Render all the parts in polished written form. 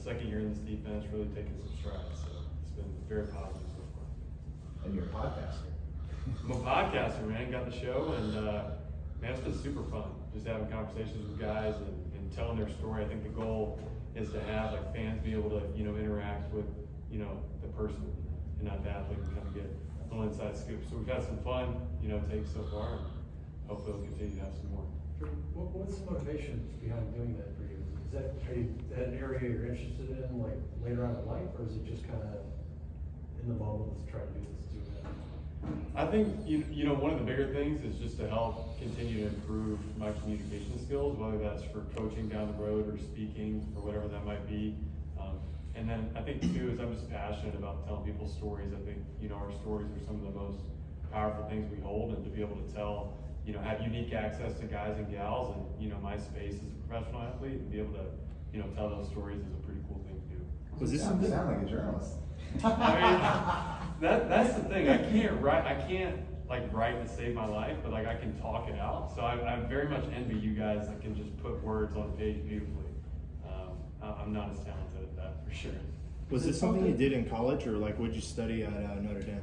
second year in this defense, really taking some strides. So it's been very positive so far. And you're a podcaster. I'm a podcaster, man. Got the show, and man, it's been super fun. Just having conversations with guys and telling their story. I think the goal is to have like fans be able to interact with the person and not the athlete, and kind of get a little inside scoop. So we've had some fun takes so far, and hopefully we'll continue to have some more. What's the motivation behind doing that for you? Is that an area you're interested in, like later on in life, or is it just kind of in the moment, let's try to do this, do that? I think one of the bigger things is just to help continue to improve my communication skills, whether that's for coaching down the road or speaking or whatever that might be. And then I think too is I'm just passionate about telling people stories. I think our stories are some of the most powerful things we hold, and to be able to tell, have unique access to guys and gals, and my space as a professional athlete, and be able to tell those stories is a pretty cool thing to do. Was this something? Sound like a journalist. I mean, that's the thing. I can't write to save my life, but like I can talk it out. So I very much envy you guys that can just put words on a page beautifully. I'm not as talented at that for sure. Was this something you did in college, or like would you study at Notre Dame?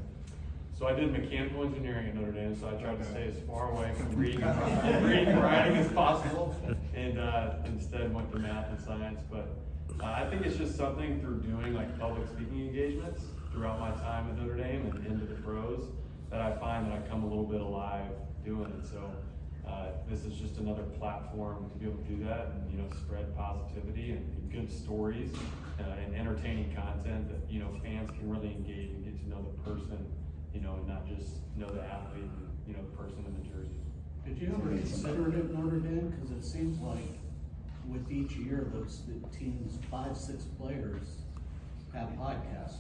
So I did mechanical engineering at Notre Dame, so I tried to stay as far away from reading and writing as possible, and instead went to math and science. But I think it's just something through doing like public speaking engagements throughout my time at Notre Dame and into the pros that I find that I come a little bit alive doing it. So this is just another platform to be able to do that and spread positivity and good stories and entertaining content that fans can really engage and get to know the person, and not just know the athlete and the person in the jersey. Did you ever consider it at Notre Dame? Because it seems like with each year, the teams 5-6 players have podcasts.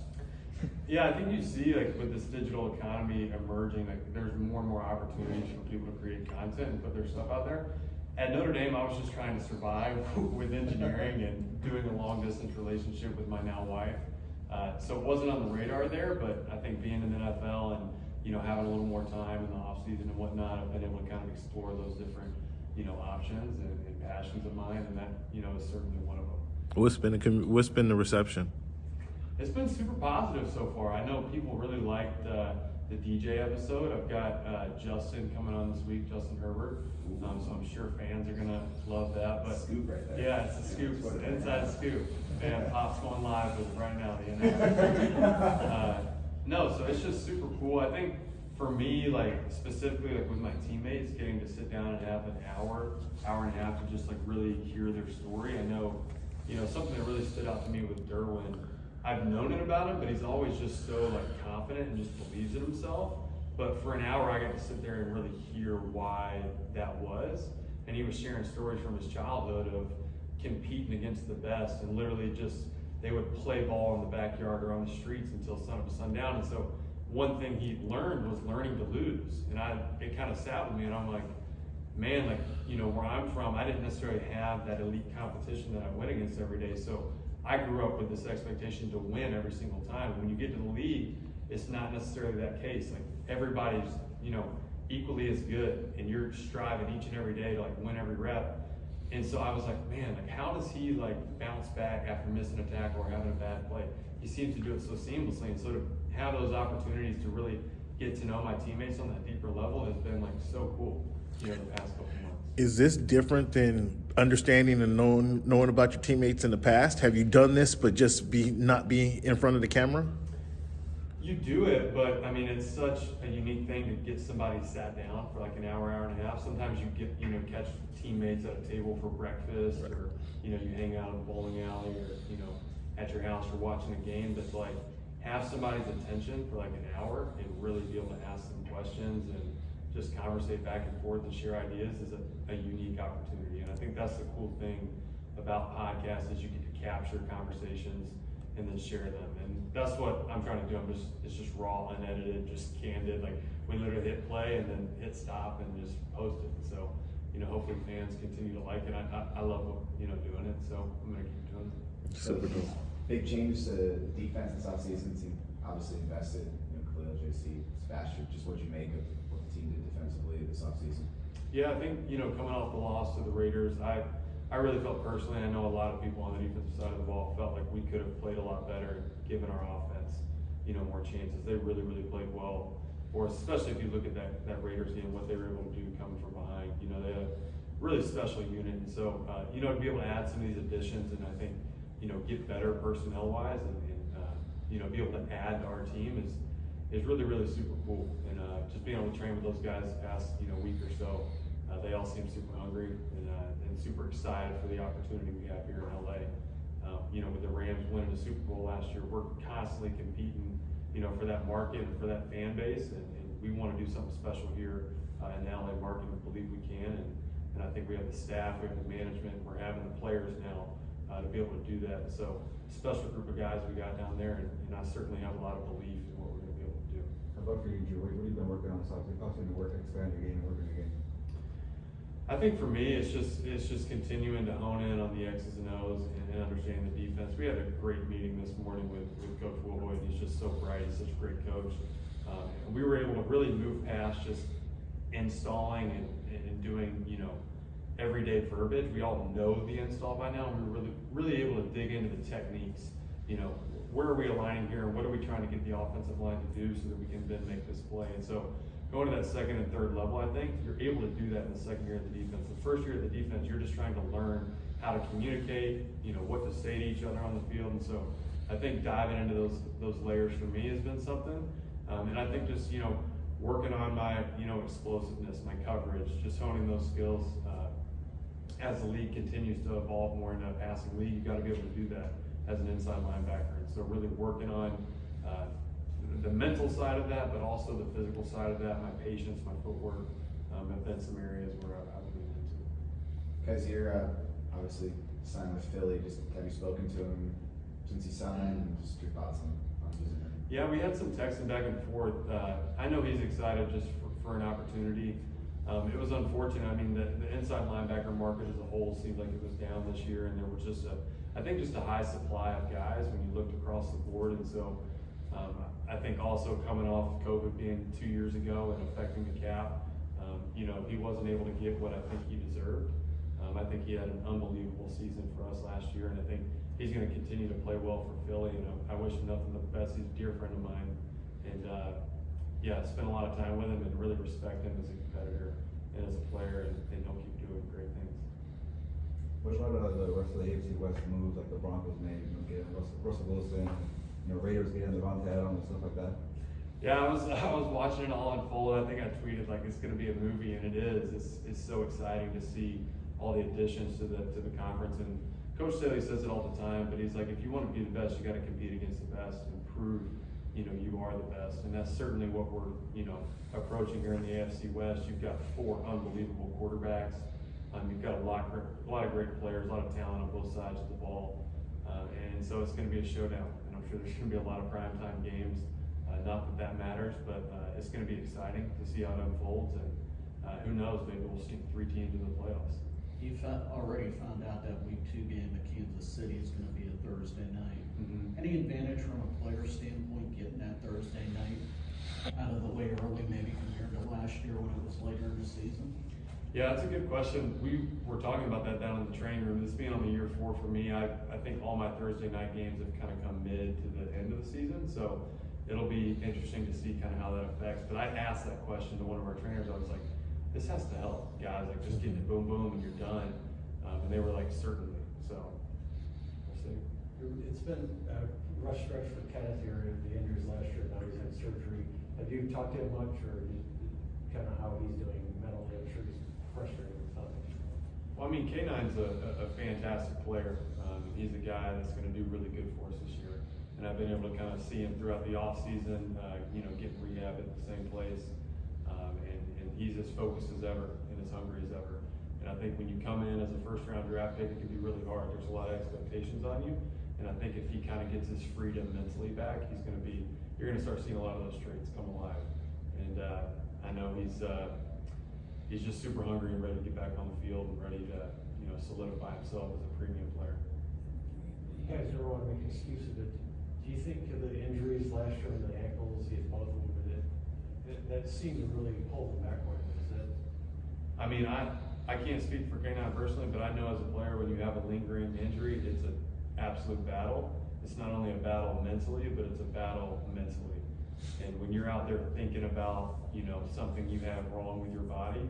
Yeah, I think you see like with this digital economy emerging, like there's more and more opportunities for people to create content and put their stuff out there. At Notre Dame, I was just trying to survive with engineering and doing a long distance relationship with my now wife. So it wasn't on the radar there, but I think being in the NFL and having a little more time in the off season and whatnot, I've been able to kind of explore those different options and passions of mine, and that is certainly one of them. What's been the reception? It's been super positive so far. I know people really liked the DJ episode. I've got Justin coming on this week, Justin Herbert. So I'm sure fans are gonna love that. But scoop right there. Yeah, it's a scoop, it's an inside scoop. And Pop's going live with it right now. No, so it's just super cool. I think for me, like specifically like with my teammates, getting to sit down and have an hour and a half to just like really hear their story. I know, something that really stood out to me with Derwin. I've known it about him, but he's always just so like confident and just believes in himself. But for an hour, I got to sit there and really hear why that was. And he was sharing stories from his childhood of competing against the best, and literally just they would play ball in the backyard or on the streets until sun up to sundown. And so one thing he learned was learning to lose. And it kind of sat with me, and I'm like, man, like where I'm from, I didn't necessarily have that elite competition that I went against every day. So I grew up with this expectation to win every single time. When you get to the league, it's not necessarily that case. Like everybody's, equally as good, and you're striving each and every day to like win every rep. And so I was like, man, like how does he like bounce back after missing a tackle or having a bad play? He seems to do it so seamlessly. And so to have those opportunities to really get to know my teammates on that deeper level has been like so cool, the past couple months. Is this different than understanding and knowing about your teammates in the past? Have you done this, but just not being in front of the camera? You do it, but I mean, it's such a unique thing to get somebody sat down for like an hour and a half. Sometimes you get, catch teammates at a table for breakfast, or, you hang out in a bowling alley, or, at your house for watching a game. But like, have somebody's attention for like an hour and really be able to ask them questions and just conversate back and forth and share ideas is a unique opportunity. And I think that's the cool thing about podcasts is you get to capture conversations and then share them. And that's what I'm trying to do. It's just raw, unedited, just candid. Like we literally hit play and then hit stop and just post it. So, hopefully fans continue to like it. I love, doing it. So I'm gonna keep doing it. Super cool. Big changes to defense this offseason. Team obviously invested, Khalil, JC, Sebastian. Just what you make of what the team did defensively this offseason. Yeah, I think, coming off the loss to the Raiders, I I really felt personally, I know a lot of people on the defensive side of the ball felt like we could have played a lot better, given our offense, more chances. They really, really played well for us, especially if you look at that Raiders game, what they were able to do coming from behind. They had a really special unit. And so, to be able to add some of these additions and I think, get better personnel wise and be able to add to our team is really, really super cool. And just being able to train with those guys the past, week or so, they all seem super hungry and super excited for the opportunity we have here in LA. With the Rams winning the Super Bowl last year, we're constantly competing, for that market and for that fan base, and we want to do something special here in the LA market. We believe we can, and I think we have the staff, we have the management, we're having the players now to be able to do that. So, special group of guys we got down there, and I certainly have a lot of belief in what we're going to be able to do. How about for you, Drew? What have you been working on this offseason to expand your game and work on your game? I think for me, it's just continuing to hone in on the X's and O's and understanding the defense. We had a great meeting this morning with Coach Wilboyd. He's just so bright. He's such a great coach. And we were able to really move past just installing and doing, everyday verbiage. We all know the install by now. And we were really able to dig into the techniques. Where are we aligning here and what are we trying to get the offensive line to do so that we can then make this play? And so going to that second and third level, I think you're able to do that in the second year of the defense. The first year of the defense, you're just trying to learn how to communicate, what to say to each other on the field. And so I think diving into those layers for me has been something. And I think just, working on my, explosiveness, my coverage, just honing those skills. As the league continues to evolve more into a passing league, you got to be able to do that as an inside linebacker. And so really working on the mental side of that, but also the physical side of that, my patience, my footwork, have been some areas where I've leaned into. Because you're obviously signed with Philly, just have you spoken to him since he signed, and just your thoughts on using him? Yeah, we had some texting back and forth. I know he's excited just for an opportunity. It was unfortunate. I mean, the inside linebacker market as a whole seemed like it was down this year, and there was just I think just a high supply of guys when you looked across the board. And so I think also coming off COVID being 2 years ago and affecting the cap, he wasn't able to get what I think he deserved. I think he had an unbelievable season for us last year, and I think he's going to continue to play well for Philly. And I wish him nothing but the best. He's a dear friend of mine, and spent a lot of time with him and really respect him as a competitor and as a player, and he'll keep doing great things. What about the rest of the AFC West moves, like the Broncos made, getting Russell Wilson, Raiders getting Devontae Adams and stuff like that? Yeah, I was watching it all unfold. I think I tweeted like it's going to be a movie, and it is. It's so exciting to see all the additions to the conference. And Coach Staley says it all the time, but he's like, if you want to be the best, you got to compete against the best and prove you are the best. And that's certainly what we're approaching here in the AFC West. You've got 4 unbelievable quarterbacks. You've got a lot of great players, a lot of talent on both sides of the ball, and so it's going to be a showdown. And I'm sure there's going to be a lot of primetime games. Not that matters, but it's going to be exciting to see how it unfolds. And who knows? Maybe we'll see 3 teams in the playoffs. You already found out that week 2 game at Kansas City is going to be a Thursday night. Mm-hmm. Any advantage from a player standpoint getting that Thursday night out of the way early, maybe compared to last year when it was later in the season? Yeah, that's a good question. We were talking about that down in the training room. This being on the year 4 for me, I think all my Thursday night games have kind of come mid to the end of the season. So it'll be interesting to see kind of how that affects. But I asked that question to one of our trainers. I was like, this has to help guys, like just getting it boom, boom, and you're done. And they were like, certainly. So we'll see. It's been a rough stretch for Kenneth here, the injuries last year, now he's had surgery. Have you talked to him much, or kind of how he's doing mentally? I'm sure he's frustrated with that. Well, I mean, K9's a fantastic player. He's a guy that's going to do really good for us this year. And I've been able to kind of see him throughout the offseason, get rehab at the same place. And he's as focused as ever and as hungry as ever. And I think when you come in as a first-round draft pick, it can be really hard. There's a lot of expectations on you. And I think if he kind of gets his freedom mentally back, you're going to start seeing a lot of those traits come alive. And I know he's just super hungry and ready to get back on the field and ready to, solidify himself as a premium player. You guys don't want to make excuses, but do you think the injuries last year with the ankles, he had both of them, that seemed to really hold him back quite a bit? Is that? I mean, I I can't speak for K9 personally, but I know as a player, when you have a lingering injury, it's an absolute battle. It's not only a battle mentally, but it's a battle mentally. And when you're out there thinking about, something you have wrong with your body,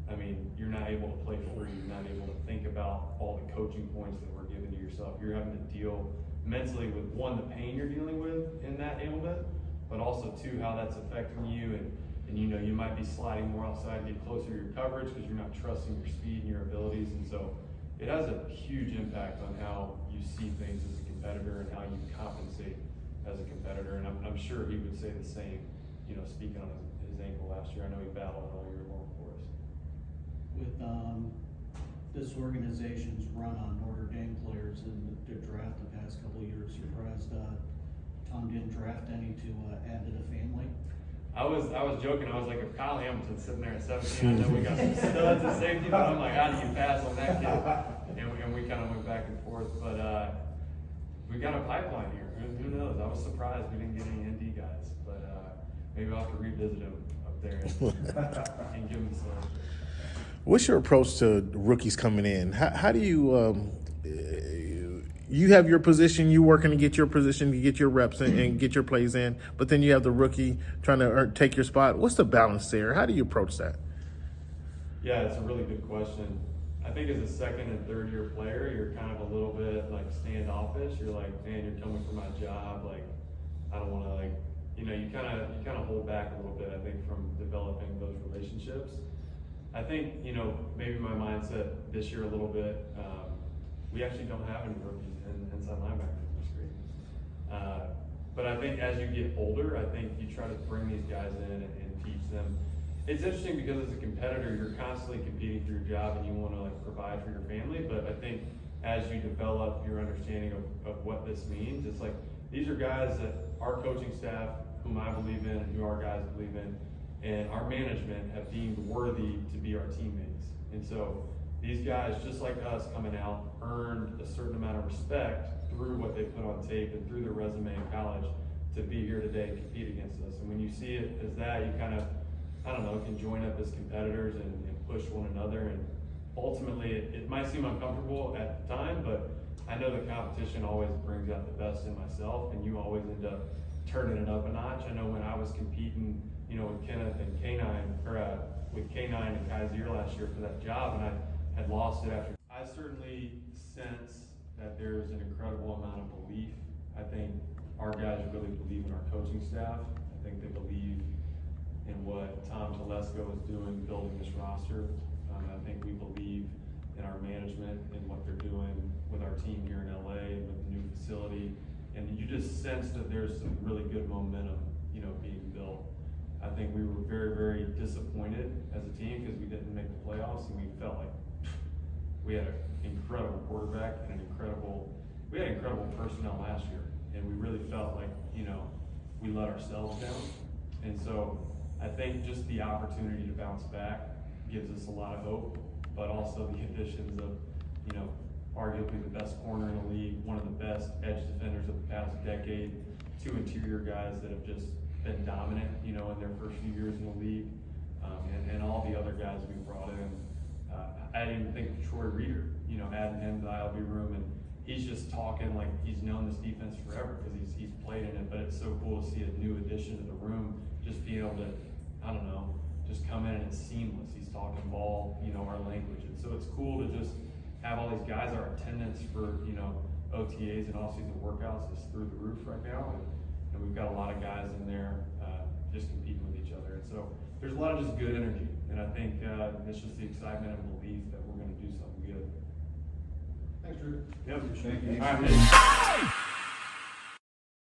I mean, you're not able to play free. You're not able to think about all the coaching points that were given to yourself. You're having to deal mentally with, one, the pain you're dealing with in that ailment, but also, two, how that's affecting you. And you might be sliding more outside to get closer to your coverage because you're not trusting your speed and your abilities. And so it has a huge impact on how you see things as a competitor and how you compensate as a competitor. And I'm sure he would say the same, speaking on his ankle last year. I know he battled all year long for us. With this organization's run on Notre Dame players in the draft the past couple of years, surprised Tom didn't draft any to add to the family? I was joking. I was like, if Kyle Hamilton's sitting there at 17, I know we got some studs at safety, but I'm like, how do you pass on that kid? And we kind of went back and forth, but we got a pipeline here. Who knows? I was surprised we didn't get any ND guys, but maybe I'll have to revisit him up there and give him the selection. What's your approach to rookies coming in? How do you you have your position, you working to get your position, to get your reps and get your plays in, but then you have the rookie trying to take your spot. What's the balance there? How do you approach that? Yeah, it's a really good question. I think as a second and third year player, you're kind of a little bit like standoffish. You're like, man, you're coming for my job. Like, I don't want to you kind of hold back a little bit, I think, from developing those relationships. I think, maybe my mindset this year a little bit, we actually don't have any rookies in inside linebacker in this grade. But I think as you get older, I think you try to bring these guys in and teach them. It's interesting because as a competitor, you're constantly competing for your job and you want to provide for your family. But I think as you develop your understanding of what this means, it's like these are guys that our coaching staff, whom I believe in and who our guys believe in, and our management have deemed worthy to be our teammates. And so these guys, just like us coming out, earned a certain amount of respect through what they put on tape and through their resume in college to be here today and compete against us. And when you see it as that, you kind of, can join up as competitors and push one another. And ultimately, it might seem uncomfortable at the time, but I know the competition always brings out the best in myself, and you always end up turning it up a notch. I know when I was competing, with Kenneth and K9, or with K9 and Kaiser last year for that job, and I had lost it after. I certainly sense that there's an incredible amount of belief. I think our guys really believe in our coaching staff. I think they believe in what Tom Telesco is doing, building this roster. I think we believe in our management and what they're doing with our team here in LA and with the new facility. And you just sense that there's some really good momentum, being built. I think we were very, very disappointed as a team because we didn't make the playoffs, and we felt like we had an incredible quarterback and we had incredible personnel last year, and we really felt like, we let ourselves down. And so I think just the opportunity to bounce back gives us a lot of hope, but also the additions of, arguably the best corner in the league, one of the best edge defenders of the past decade, two interior guys that have just been dominant, in their first few years in the league, and all the other guys we brought in. I didn't even think of Troy Reader, adding him to the ILB room, and he's just talking like he's known this defense forever because he's played in it. But it's so cool to see a new addition to the room, just being able to, just come in and it's seamless. He's talking ball, our language, and so it's cool to just have all these guys. Our attendance for OTAs and off-season workouts is through the roof right now, and we've got a lot of guys in there just competing with each other. And so there's a lot of just good energy, and I think it's just the excitement and belief that we're going to do something good. Thanks, Drew. Thank you. All right, man.